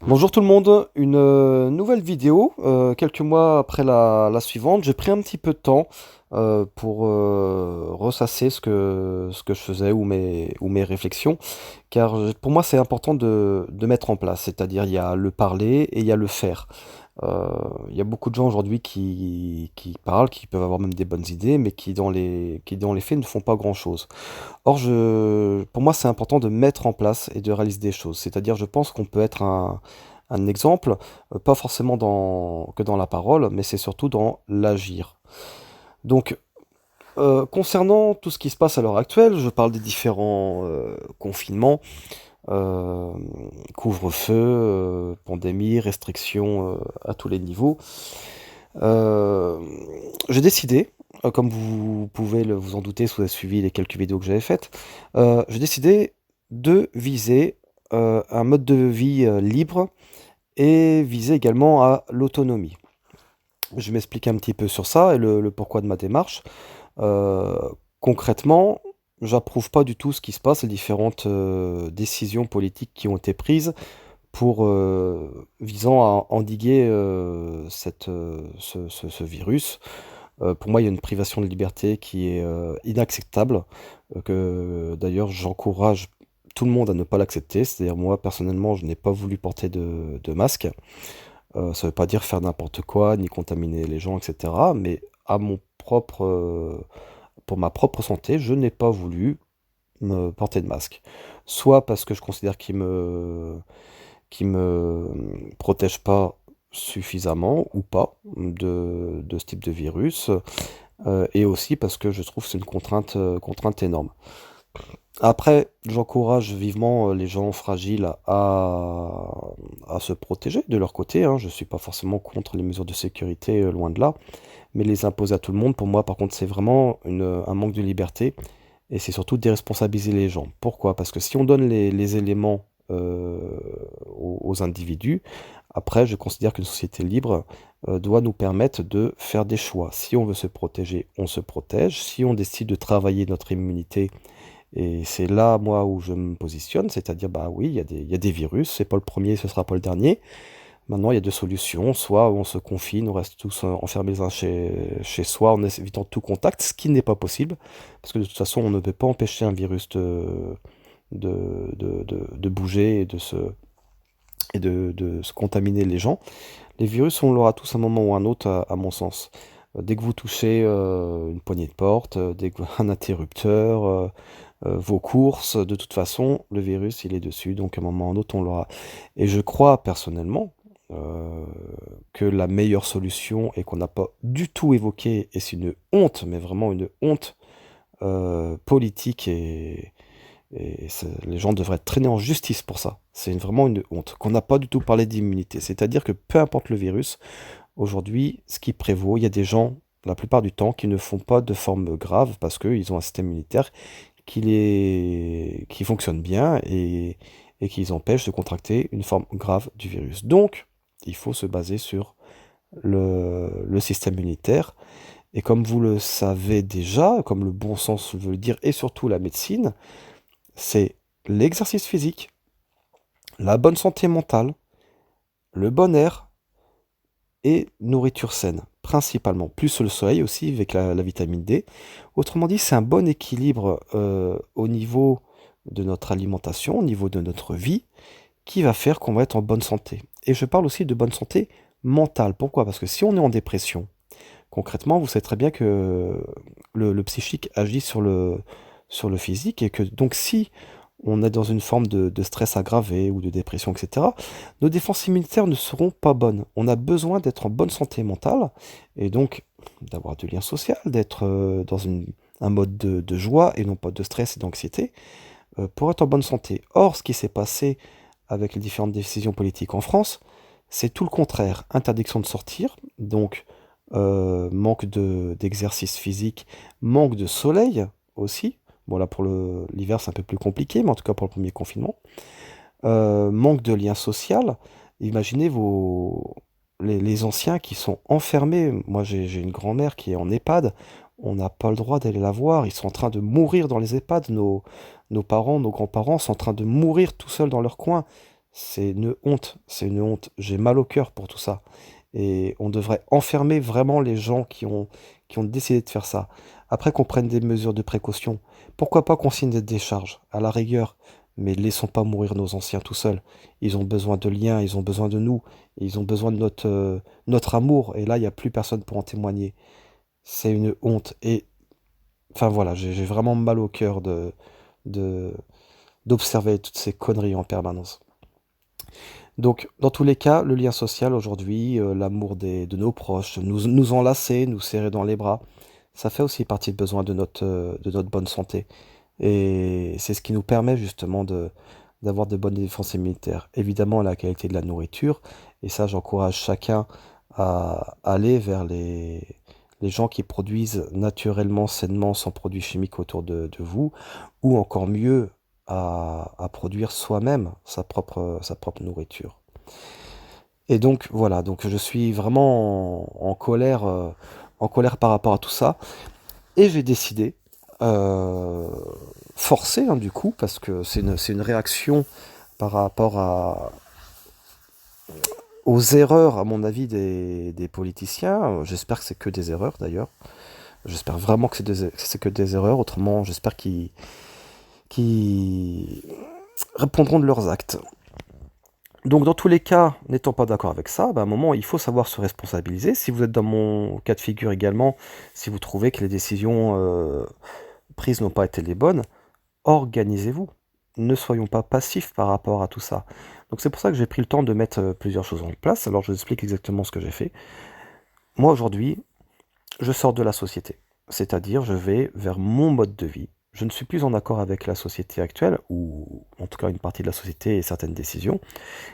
Bonjour tout le monde, une nouvelle vidéo, quelques mois après la suivante. J'ai pris un petit peu de temps pour ressasser ce que je faisais ou mes réflexions, car pour moi c'est important de mettre en place, c'est-à-dire il y a le parler et il y a le faire. Euh, il y a beaucoup de gens aujourd'hui qui parlent, qui peuvent avoir même des bonnes idées, mais qui dans les faits ne font pas grand-chose. Or, pour moi, c'est important de mettre en place et de réaliser des choses. C'est-à-dire, je pense qu'on peut être un exemple, pas forcément que dans la parole, mais c'est surtout dans l'agir. Donc, concernant tout ce qui se passe à l'heure actuelle, je parle des différents confinements, euh, couvre-feu, pandémie, restrictions à tous les niveaux. Euh, j'ai décidé, comme vous pouvez vous en douter si vous avez suivi les quelques vidéos que j'avais faites, j'ai décidé de viser un mode de vie libre et viser également à l'autonomie. Je vais m'expliquer un petit peu sur ça et le pourquoi de ma démarche. Euh, Concrètement, j'approuve pas du tout ce qui se passe, les différentes décisions politiques qui ont été prises pour visant à endiguer ce virus. Pour moi, il y a une privation de liberté qui est inacceptable, que d'ailleurs j'encourage tout le monde à ne pas l'accepter. C'est-à-dire moi, personnellement, je n'ai pas voulu porter de masque. Ça ne veut pas dire faire n'importe quoi, ni contaminer les gens, etc. Mais pour ma propre santé, je n'ai pas voulu me porter de masque. Soit parce que je considère qu'il me protège pas suffisamment ou pas de ce type de virus, et aussi parce que je trouve que c'est une contrainte énorme. Après, j'encourage vivement les gens fragiles à se protéger de leur côté, hein. Je suis pas forcément contre les mesures de sécurité, loin de là, mais les imposer à tout le monde, pour moi, par contre, c'est vraiment un manque de liberté et c'est surtout déresponsabiliser les gens. Pourquoi? Parce que si on donne les éléments aux individus, après, je considère qu'une société libre doit nous permettre de faire des choix. Si on veut se protéger, on se protège. Si on décide de travailler notre immunité, et c'est là, moi, où je me positionne, c'est-à-dire, bah oui, il y a des virus, c'est pas le premier, ce sera pas le dernier. Maintenant, il y a deux solutions, soit on se confine, on reste tous enfermés les uns chez soi en évitant tout contact, ce qui n'est pas possible, parce que de toute façon, on ne peut pas empêcher un virus de bouger et de se contaminer les gens. Les virus, on l'aura tous à un moment ou un autre, à mon sens. Dès que vous touchez une poignée de porte, dès que un interrupteur, vos courses, de toute façon, le virus, il est dessus, donc à un moment ou un autre, on l'aura. Et je crois personnellement euh, que la meilleure solution, et qu'on n'a pas du tout évoqué, et c'est une honte, mais vraiment une honte politique, les gens devraient être traînés en justice pour ça. C'est vraiment une honte, qu'on n'a pas du tout parlé d'immunité. C'est-à-dire que peu importe le virus, aujourd'hui, ce qui prévaut, il y a des gens, la plupart du temps, qui ne font pas de forme grave parce qu'ils ont un système immunitaire qui fonctionne bien et qui les empêche de contracter une forme grave du virus. Donc, il faut se baser sur le système immunitaire. Et comme vous le savez déjà, comme le bon sens veut le dire, et surtout la médecine, c'est l'exercice physique, la bonne santé mentale, le bon air et nourriture saine, principalement. Plus le soleil aussi, avec la vitamine D. Autrement dit, c'est un bon équilibre au niveau de notre alimentation, au niveau de notre vie, qui va faire qu'on va être en bonne santé. Et je parle aussi de bonne santé mentale. Pourquoi? Parce que si on est en dépression, concrètement, vous savez très bien que le psychique agit sur le physique et que donc si on est dans une forme de stress aggravé ou de dépression, etc., nos défenses immunitaires ne seront pas bonnes. On a besoin d'être en bonne santé mentale et donc d'avoir du lien social, d'être dans un mode de joie et non pas de stress et d'anxiété pour être en bonne santé. Or, ce qui s'est passé avec les différentes décisions politiques en France, c'est tout le contraire. Interdiction de sortir, donc manque d'exercice physique, manque de soleil aussi. Bon là pour l'hiver c'est un peu plus compliqué, mais en tout cas pour le premier confinement. Manque de lien social. Imaginez les anciens qui sont enfermés. Moi j'ai une grand-mère qui est en EHPAD. On n'a pas le droit d'aller la voir. Ils sont en train de mourir dans les EHPAD. Nos parents, nos grands-parents sont en train de mourir tout seuls dans leur coin. C'est une honte. J'ai mal au cœur pour tout ça. Et on devrait enfermer vraiment les gens qui ont décidé de faire ça. Après qu'on prenne des mesures de précaution, pourquoi pas qu'on signe des décharges, à la rigueur, mais laissons pas mourir nos anciens tout seuls. Ils ont besoin de liens, ils ont besoin de nous, ils ont besoin de notre amour, et là, il n'y a plus personne pour en témoigner. C'est une honte. Et enfin voilà, j'ai vraiment mal au cœur de, d'observer toutes ces conneries en permanence. Donc, dans tous les cas, le lien social aujourd'hui, l'amour de nos proches, nous enlacer, nous serrer dans les bras, ça fait aussi partie de besoin de notre bonne santé. Et c'est ce qui nous permet justement d'avoir de bonnes défenses immunitaires. Évidemment, la qualité de la nourriture, et ça, j'encourage chacun à aller vers les gens qui produisent naturellement, sainement, sans produits chimiques autour de vous, ou encore mieux, à produire soi-même sa propre nourriture. Et donc voilà, donc je suis vraiment en colère par rapport à tout ça. Et j'ai décidé, euh, forcé hein, du coup, parce que c'est une réaction par rapport aux erreurs, à mon avis, des politiciens. J'espère que c'est que des erreurs d'ailleurs. J'espère vraiment que c'est que des erreurs. Autrement, j'espère qu'ils répondront de leurs actes. Donc dans tous les cas, n'étant pas d'accord avec ça, à un moment, il faut savoir se responsabiliser. Si vous êtes dans mon cas de figure également, si vous trouvez que les décisions prises n'ont pas été les bonnes, organisez-vous. Ne soyons pas passifs par rapport à tout ça. Donc c'est pour ça que j'ai pris le temps de mettre plusieurs choses en place. Alors je vous explique exactement ce que j'ai fait. Moi aujourd'hui, je sors de la société. C'est-à-dire, je vais vers mon mode de vie. Je ne suis plus en accord avec la société actuelle, ou en tout cas une partie de la société et certaines décisions.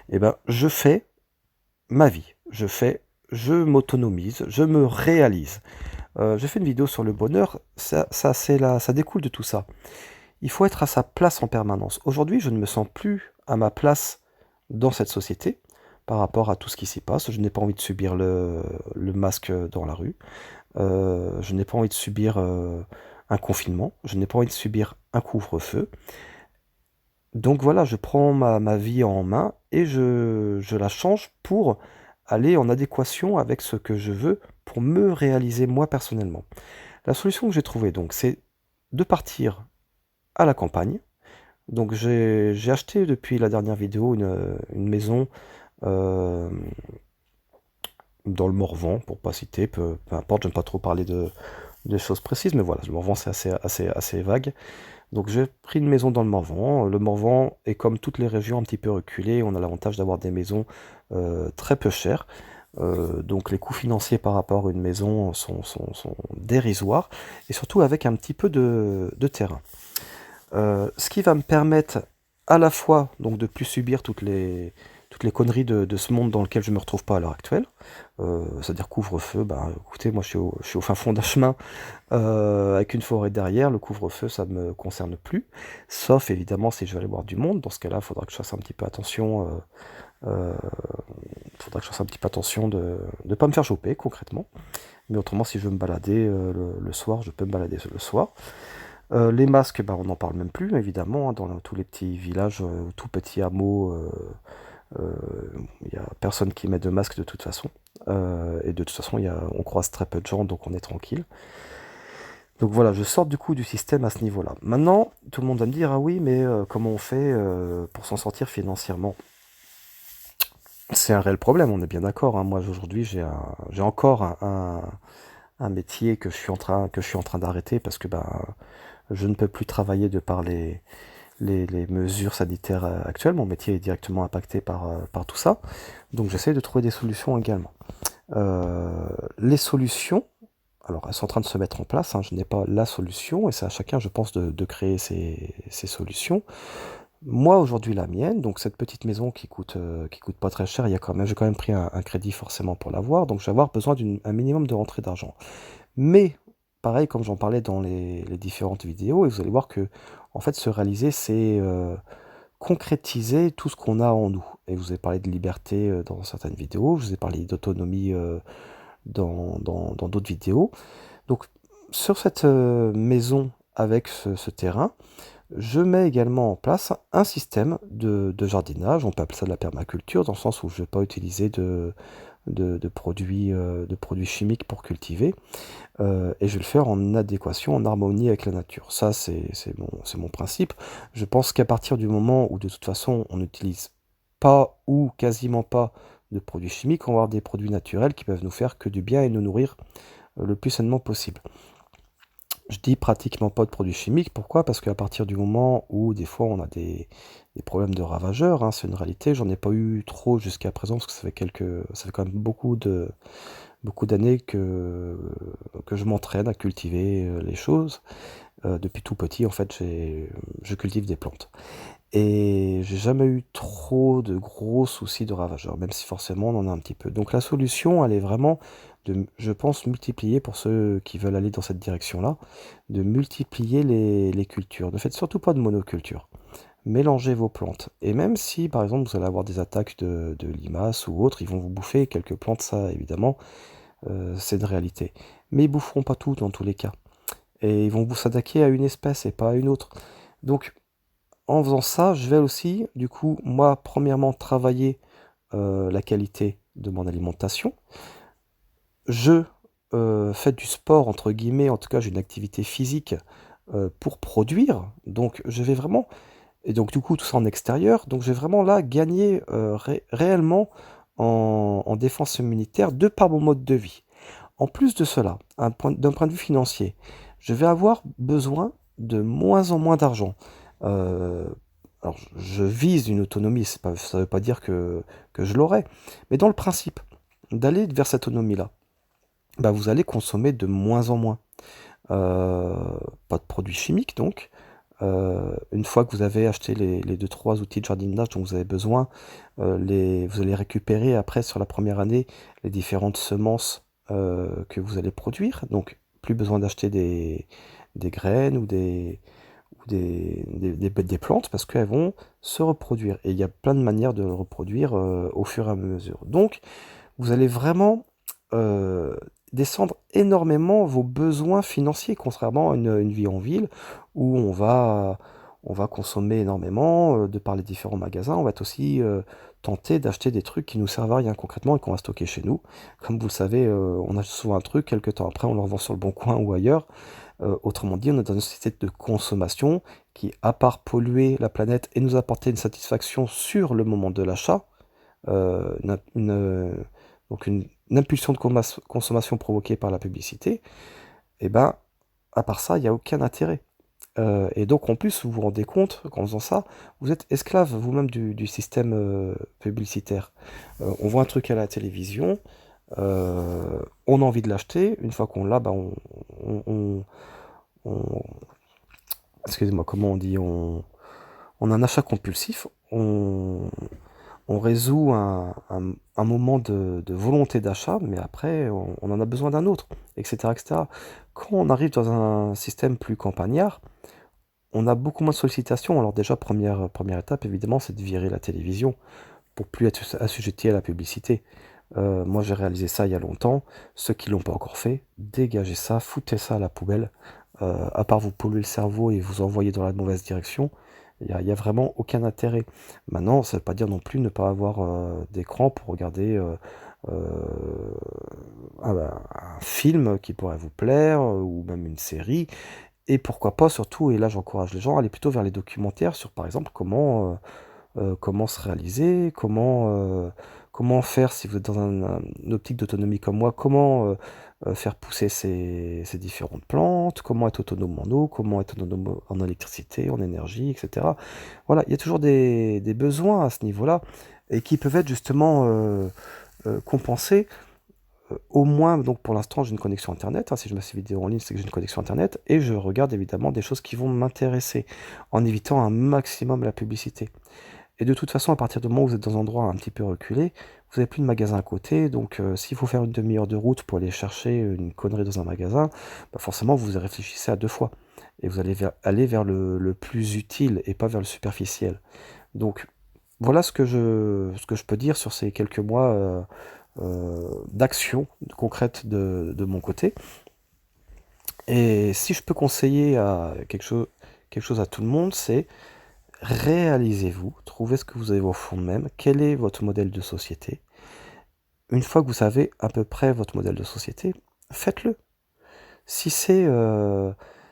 Eh ben, je fais ma vie. Je m'autonomise, je me réalise. J'ai fait une vidéo sur le bonheur, ça découle de tout ça. Il faut être à sa place en permanence. Aujourd'hui, je ne me sens plus à ma place dans cette société par rapport à tout ce qui s'y passe. Je n'ai pas envie de subir le masque dans la rue. Je n'ai pas envie de subir un confinement. Je n'ai pas envie de subir un couvre-feu. Donc voilà, je prends ma vie en main et je la change pour aller en adéquation avec ce que je veux pour me réaliser moi personnellement. La solution que j'ai trouvée donc, c'est de partir à la campagne. Donc j'ai acheté depuis la dernière vidéo une maison euh, dans le Morvan, pour pas citer, peu importe, j'aime pas trop parler de choses précises, mais voilà, le Morvan c'est assez vague. Donc j'ai pris une maison dans le Morvan. Le Morvan est comme toutes les régions un petit peu reculées. On a l'avantage d'avoir des maisons très peu chères. Donc les coûts financiers par rapport à une maison sont dérisoires. Et surtout avec un petit peu de terrain. Ce qui va me permettre à la fois donc, de plus subir toutes les conneries de ce monde dans lequel je me retrouve pas à l'heure actuelle. C'est-à-dire couvre-feu, bah écoutez, moi je suis au fin fond d'un chemin avec une forêt derrière, le couvre-feu ça me concerne plus, sauf évidemment si je vais aller voir du monde, dans ce cas-là, il faudra que je fasse un petit peu attention, faudra que je fasse un petit peu attention de ne pas me faire choper concrètement, mais autrement si je veux me balader le soir, je peux me balader le soir. Les masques, bah, on n'en parle même plus évidemment, hein, dans tous les petits villages, tout petits hameaux, euh, il n'y a personne qui met de masque de toute façon. Et de toute façon, on croise très peu de gens, donc on est tranquille. Donc voilà, je sors du coup du système à ce niveau-là. Maintenant, tout le monde va me dire, ah oui, mais comment on fait pour s'en sortir financièrement? C'est un réel problème, on est bien d'accord, hein. Moi aujourd'hui, j'ai encore un métier que je suis en train d'arrêter parce que bah, je ne peux plus travailler de par les mesures sanitaires actuelles. Mon métier est directement impacté par tout ça. Donc j'essaie de trouver des solutions également. Les solutions, alors elles sont en train de se mettre en place, hein, je n'ai pas la solution, et c'est à chacun, je pense, de créer ses solutions. Moi, aujourd'hui, la mienne, donc cette petite maison qui coûte pas très cher, j'ai quand même pris un crédit forcément pour l'avoir, donc je vais avoir besoin d'un minimum de rentrée d'argent. Mais, pareil, comme j'en parlais dans les différentes vidéos, et vous allez voir que, en fait, se réaliser, c'est concrétiser tout ce qu'on a en nous. Et je vous ai parlé de liberté dans certaines vidéos, je vous ai parlé d'autonomie dans d'autres vidéos. Donc, sur cette maison avec ce terrain, Je mets également en place un système de jardinage, on peut appeler ça de la permaculture, dans le sens où je ne vais pas utiliser de produits chimiques pour cultiver, et je vais le faire en adéquation, en harmonie avec la nature. Ça, c'est mon principe. Je pense qu'à partir du moment où de toute façon on n'utilise pas ou quasiment pas de produits chimiques, on va avoir des produits naturels qui peuvent nous faire que du bien et nous nourrir le plus sainement possible. Je dis pratiquement pas de produits chimiques. Pourquoi? Parce qu'à partir du moment où des fois on a des problèmes de ravageurs, hein, c'est une réalité. J'en ai pas eu trop jusqu'à présent parce que ça fait quand même beaucoup d'années que je m'entraîne à cultiver les choses. Depuis tout petit, en fait, je cultive des plantes. Et j'ai jamais eu trop de gros soucis de ravageurs, même si forcément on en a un petit peu. Donc la solution, elle est vraiment de, je pense, multiplier, pour ceux qui veulent aller dans cette direction-là, de multiplier les cultures. Ne faites surtout pas de monoculture. Mélangez vos plantes. Et même si, par exemple, vous allez avoir des attaques de limaces ou autres, ils vont vous bouffer quelques plantes, ça évidemment, c'est une réalité. Mais ils boufferont pas tout dans tous les cas. Et ils vont vous s'attaquer à une espèce et pas à une autre. Donc, en faisant ça, je vais aussi, du coup, moi, premièrement, travailler la qualité de mon alimentation. Je fais du sport, entre guillemets, en tout cas, j'ai une activité physique pour produire. Donc, je vais vraiment, et donc, du coup, tout ça en extérieur. Donc, je vais vraiment là gagner réellement en défense immunitaire de par mon mode de vie. En plus de cela, d'un point de vue financier, je vais avoir besoin de moins en moins d'argent. Euh, alors, je vise une autonomie, ça ne veut pas dire que je l'aurai, mais dans le principe d'aller vers cette autonomie-là, bah, vous allez consommer de moins en moins. Euh, Pas de produits chimiques, donc. Une fois que vous avez acheté les 2-3 outils de jardinage dont vous avez besoin, vous allez récupérer après sur la première année les différentes semences que vous allez produire. Donc plus besoin d'acheter des graines ou des plantes parce qu'elles vont se reproduire. Et il y a plein de manières de le reproduire au fur et à mesure. Donc vous allez vraiment euh, descendre énormément vos besoins financiers, contrairement à une vie en ville où on va consommer énormément de par les différents magasins. On va être aussi tenté d'acheter des trucs qui nous servent à rien concrètement et qu'on va stocker chez nous. Comme vous le savez, on achète souvent un truc, quelques temps après, on le revend sur le bon coin ou ailleurs. Autrement dit, on est dans une société de consommation qui, à part polluer la planète et nous apporter une satisfaction sur le moment de l'achat, donc une impulsion de consommation provoquée par la publicité, et ben, à part ça, il n'y a aucun intérêt. Et donc en plus, vous vous rendez compte qu'en faisant ça, vous êtes esclave vous-même du système publicitaire. On voit un truc à la télévision, on a envie de l'acheter, une fois qu'on l'a, bah, on- excusez-moi, comment on dit, on a un achat compulsif, on résout un moment de volonté d'achat, mais après, on en a besoin d'un autre, etc., etc. Quand on arrive dans un système plus campagnard, on a beaucoup moins de sollicitations. Alors déjà, première étape, évidemment, c'est de virer la télévision pour plus être assujetti à la publicité. Moi, j'ai réalisé ça il y a longtemps. Ceux qui l'ont pas encore fait, dégagez ça, foutez ça à la poubelle. À part vous polluer le cerveau et vous envoyer dans la mauvaise direction, il y a vraiment aucun intérêt. Maintenant, ça ne veut pas dire non plus ne pas avoir d'écran pour regarder un film qui pourrait vous plaire ou même une série. Et pourquoi pas, surtout, et là j'encourage les gens à aller plutôt vers les documentaires sur, par exemple, comment se réaliser, comment faire si vous êtes dans une optique d'autonomie comme moi, comment faire pousser ces différentes plantes, comment être autonome en eau, comment être autonome en électricité, en énergie, etc. Voilà, il y a toujours des besoins à ce niveau-là et qui peuvent être justement compensés. Au moins, donc pour l'instant, j'ai une connexion Internet, hein. Si je mets ces vidéos en ligne, c'est que j'ai une connexion Internet. Et je regarde évidemment des choses qui vont m'intéresser, en évitant un maximum la publicité. Et de toute façon, à partir du moment où vous êtes dans un endroit un petit peu reculé, vous n'avez plus de magasin à côté. Donc s'il faut faire une demi-heure de route pour aller chercher une connerie dans un magasin, bah forcément, vous réfléchissez à deux fois. Et vous allez aller vers le plus utile et pas vers le superficiel. Donc voilà ce que je peux dire sur ces quelques mois d'action concrète de mon côté. Et si je peux conseiller à quelque chose à tout le monde, c'est réalisez-vous, trouvez ce que vous avez au fond de même, quel est votre modèle de société. Une fois que vous savez à peu près votre modèle de société, faites-le. Si c'est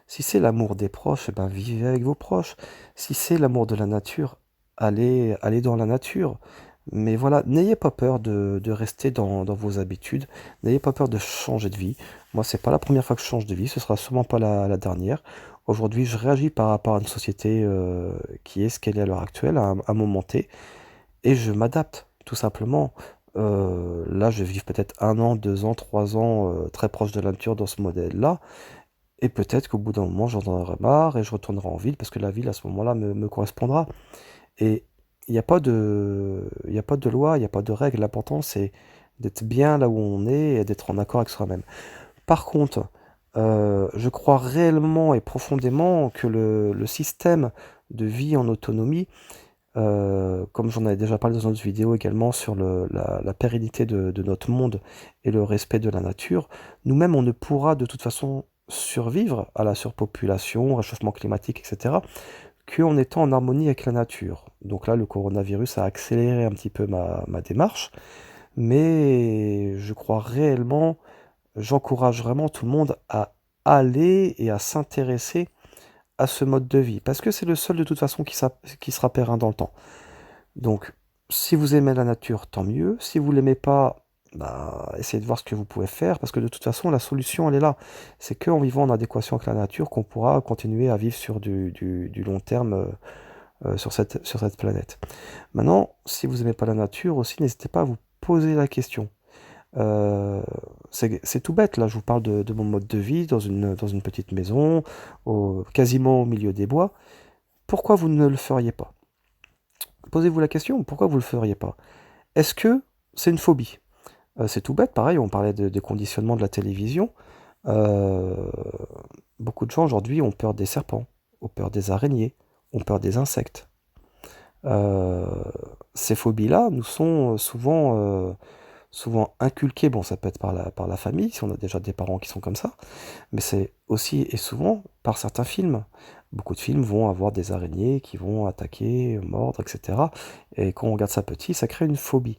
si c'est l'amour des proches, eh ben, vivez avec vos proches. Si c'est l'amour de la nature, allez dans la nature. Mais voilà, n'ayez pas peur de rester dans vos habitudes. N'ayez pas peur de changer de vie. Moi, c'est pas la première fois que je change de vie, ce sera sûrement pas la dernière. Aujourd'hui, je réagis par rapport à une société qui est ce qu'elle est à l'heure actuelle, à un moment T, et je m'adapte, tout simplement. Là, je vais vivre peut-être 1 an, 2 ans, 3 ans très proche de la nature dans ce modèle-là. Et peut-être qu'au bout d'un moment, j'en aurai marre et je retournerai en ville parce que la ville, à ce moment-là, me correspondra. Et il y a pas de loi, il n'y a pas de règle. L'important, c'est d'être bien là où on est et d'être en accord avec soi-même. Par contre, je crois réellement et profondément que le système de vie en autonomie, comme j'en avais déjà parlé dans une autre vidéo également sur la pérennité de notre monde et le respect de la nature, nous-mêmes, on ne pourra de toute façon survivre à la surpopulation, au réchauffement climatique, etc., qu'en étant en harmonie avec la nature. Donc là, le coronavirus a accéléré un petit peu ma démarche, mais je crois réellement, j'encourage vraiment tout le monde à aller et à s'intéresser à ce mode de vie, parce que c'est le seul de toute façon qui sera périn dans le temps. Donc, si vous aimez la nature, tant mieux. Si vous l'aimez pas, bah, essayez de voir ce que vous pouvez faire, parce que de toute façon, la solution, elle est là. C'est qu'en vivant en adéquation avec la nature qu'on pourra continuer à vivre sur du long terme sur cette planète. Maintenant, si vous aimez pas la nature aussi, n'hésitez pas à vous poser la question. Euh, c'est tout bête, là, je vous parle de mon mode de vie dans une petite maison, quasiment au milieu des bois. Pourquoi vous ne le feriez pas? Posez-vous la question, pourquoi vous le feriez pas? Est-ce que c'est une phobie? C'est tout bête, pareil, on parlait des conditionnements de la télévision. Euh, Beaucoup de gens aujourd'hui ont peur des serpents, ont peur des araignées, ont peur des insectes. Euh, Ces phobies-là nous sont souvent inculquées. Bon, ça peut être par la famille, si on a déjà des parents qui sont comme ça, mais c'est aussi et souvent par certains films. Beaucoup de films vont avoir des araignées qui vont attaquer, mordre, etc. Et quand on regarde ça petit, ça crée une phobie.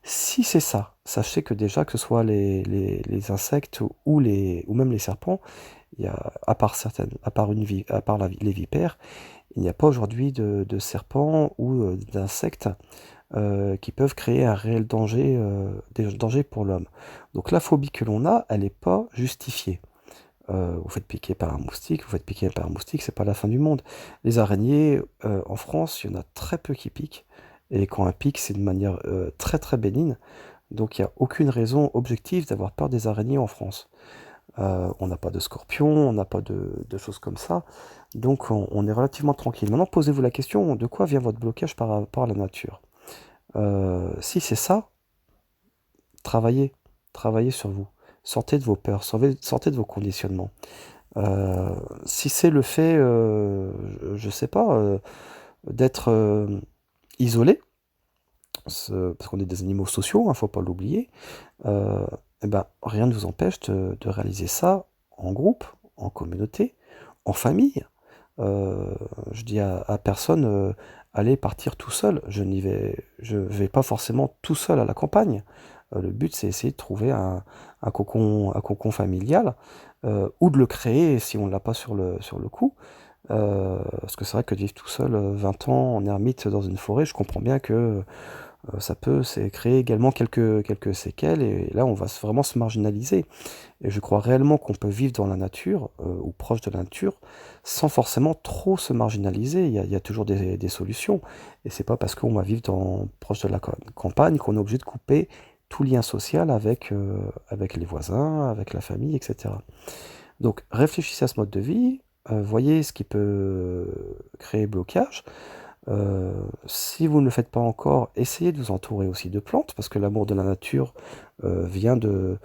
Si c'est ça, sachez que déjà, que ce soit les insectes ou même les serpents, il y a, à part les vipères, il n'y a pas aujourd'hui de serpents ou d'insectes qui peuvent créer un réel danger pour l'homme. Donc la phobie que l'on a, elle n'est pas justifiée. Vous faites piquer par un moustique, vous faites piquer par un moustique, c'est pas la fin du monde. Les araignées, en France, il y en a très peu qui piquent. Et quand elles piquent, c'est de manière très très bénigne. Donc il n'y a aucune raison objective d'avoir peur des araignées en France. On n'a pas de scorpions, on n'a pas de choses comme ça. Donc on est relativement tranquille. Maintenant, posez-vous la question, de quoi vient votre blocage par rapport à la nature? Si c'est ça, travaillez. Travaillez sur vous. Sortez de vos peurs, sortez de vos conditionnements. Si c'est le fait, je sais pas, d'être isolé, parce qu'on est des animaux sociaux, faut pas l'oublier, eh ben, rien ne vous empêche de réaliser ça en groupe, en communauté, en famille. Je dis à personne, allez partir tout seul. Je vais pas forcément tout seul à la campagne. Le but, c'est essayer de trouver un cocon familial, ou de le créer si on ne l'a pas sur le coup. Parce que c'est vrai que de vivre tout seul 20 ans en ermite dans une forêt, je comprends bien que ça peut créer également quelques séquelles, et là, on va vraiment se marginaliser. Et je crois réellement qu'on peut vivre dans la nature, ou proche de la nature, sans forcément trop se marginaliser. Il y a toujours des solutions. Et c'est pas parce qu'on va vivre proche de la campagne qu'on est obligé de couper tout lien social avec les voisins, avec la famille, etc. Donc réfléchissez à ce mode de vie, voyez ce qui peut créer blocage. Si vous ne le faites pas encore, essayez de vous entourer aussi de plantes, parce que l'amour de la nature vient de...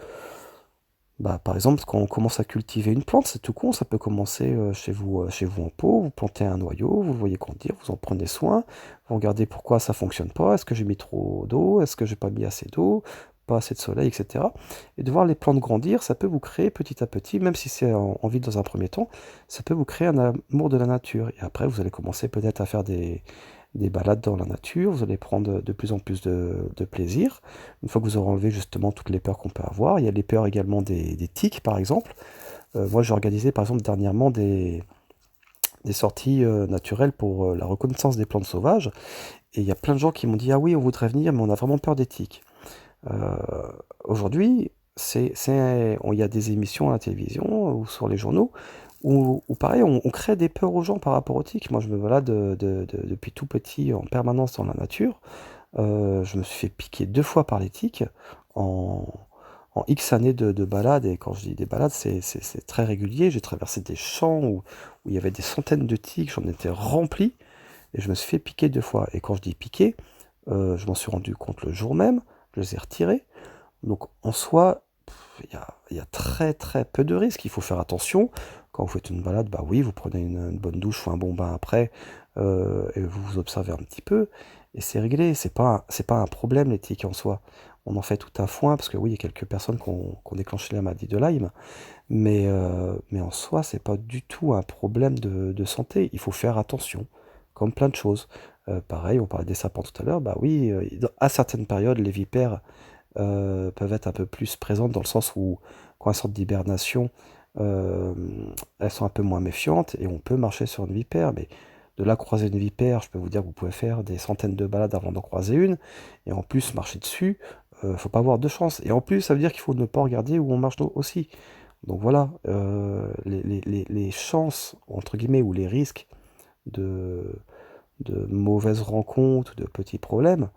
Bah, par exemple, quand on commence à cultiver une plante, c'est tout con, ça peut commencer chez vous en pot, vous plantez un noyau, vous le voyez grandir, vous en prenez soin, vous regardez pourquoi ça fonctionne pas, est-ce que j'ai mis trop d'eau, est-ce que j'ai pas mis assez d'eau, pas assez de soleil, etc. Et de voir les plantes grandir, ça peut vous créer petit à petit, même si c'est en vide dans un premier temps, ça peut vous créer un amour de la nature. Et après, vous allez commencer peut-être à faire des balades dans la nature, vous allez prendre de plus en plus de plaisir. Une fois que vous aurez enlevé justement toutes les peurs qu'on peut avoir, il y a les peurs également des tiques, par exemple. Moi, j'ai organisé, par exemple, dernièrement des sorties naturelles pour la reconnaissance des plantes sauvages. Et il y a plein de gens qui m'ont dit, ah oui, on voudrait venir, mais on a vraiment peur des tiques. Euh, Aujourd'hui, il y a des émissions à la télévision ou sur les journaux où pareil, on crée des peurs aux gens par rapport aux tiques. Moi, je me balade depuis tout petit en permanence dans la nature. Je me suis fait piquer 2 fois par les tiques en, en X années de balade. Et quand je dis des balades, c'est très régulier. J'ai traversé des champs où il y avait des centaines de tiques, j'en étais rempli. Et je me suis fait piquer 2 fois. Et quand je dis piquer, je m'en suis rendu compte le jour même, je les ai retirés. Donc en soi, il y a très très peu de risques. Il faut faire attention. Quand vous faites une balade, bah oui, vous prenez une bonne douche ou un bon bain après, et vous vous observez un petit peu, et c'est réglé. C'est pas un problème l'éthique en soi. On en fait tout un foin, parce que oui, il y a quelques personnes qui ont déclenché la maladie de Lyme, mais en soi, c'est pas du tout un problème de santé. Il faut faire attention, comme plein de choses. Pareil, on parlait des serpents tout à l'heure, bah oui, à certaines périodes, les vipères peuvent être un peu plus présentes dans le sens où, quand elles sortent d'hibernation, euh, elles sont un peu moins méfiantes et on peut marcher sur une vipère. Mais de là croiser une vipère, je peux vous dire que vous pouvez faire des centaines de balades avant d'en croiser une. Et en plus, marcher dessus, faut pas avoir de chance. Et en plus, ça veut dire qu'il faut ne pas regarder où on marche aussi. Donc voilà, les chances, entre guillemets, ou les risques de, de mauvaises rencontres, de petits problèmes,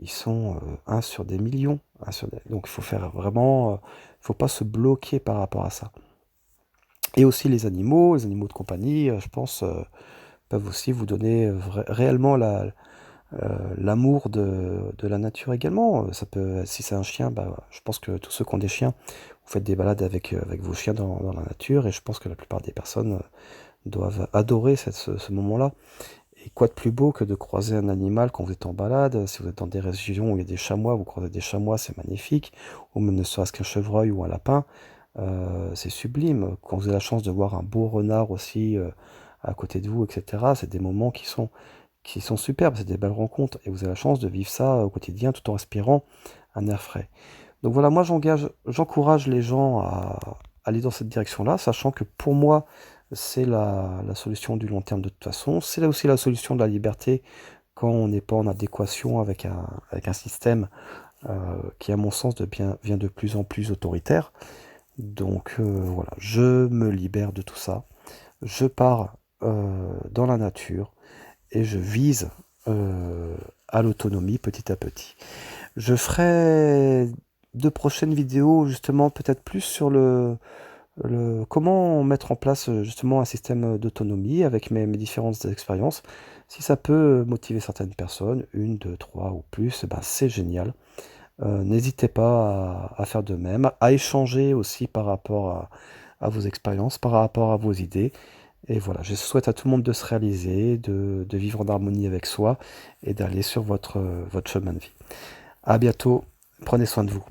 ils sont 1 sur des millions. Donc il faut faire vraiment, faut pas se bloquer par rapport à ça. Et aussi les animaux de compagnie, je pense, peuvent aussi vous donner réellement l'amour de la nature également. Ça peut, si c'est un chien, bah, je pense que tous ceux qui ont des chiens, vous faites des balades avec vos chiens dans la nature, et je pense que la plupart des personnes doivent adorer ce moment-là. Et quoi de plus beau que de croiser un animal quand vous êtes en balade? Si vous êtes dans des régions où il y a des chamois, vous croisez des chamois, c'est magnifique. Ou même ne serait-ce qu'un chevreuil ou un lapin, c'est sublime. Quand vous avez la chance de voir un beau renard aussi à côté de vous, etc., c'est des moments qui sont superbes, c'est des belles rencontres. Et vous avez la chance de vivre ça au quotidien tout en respirant un air frais. Donc voilà, moi j'encourage les gens à aller dans cette direction-là, sachant que pour moi, c'est la solution du long terme de toute façon. C'est là aussi la solution de la liberté quand on n'est pas en adéquation avec un système qui, à mon sens, vient de plus en plus autoritaire. Donc voilà, je me libère de tout ça. Je pars dans la nature et je vise à l'autonomie petit à petit. Je ferai de prochaines vidéos justement peut-être plus sur comment mettre en place justement un système d'autonomie avec mes différentes expériences. Si ça peut motiver certaines personnes, une, deux, trois ou plus, eh ben, c'est génial. N'hésitez pas à faire de même, à échanger aussi par rapport à vos expériences, par rapport à vos idées. Et voilà, je souhaite à tout le monde de se réaliser, de vivre en harmonie avec soi et d'aller sur votre chemin de vie. À bientôt, prenez soin de vous.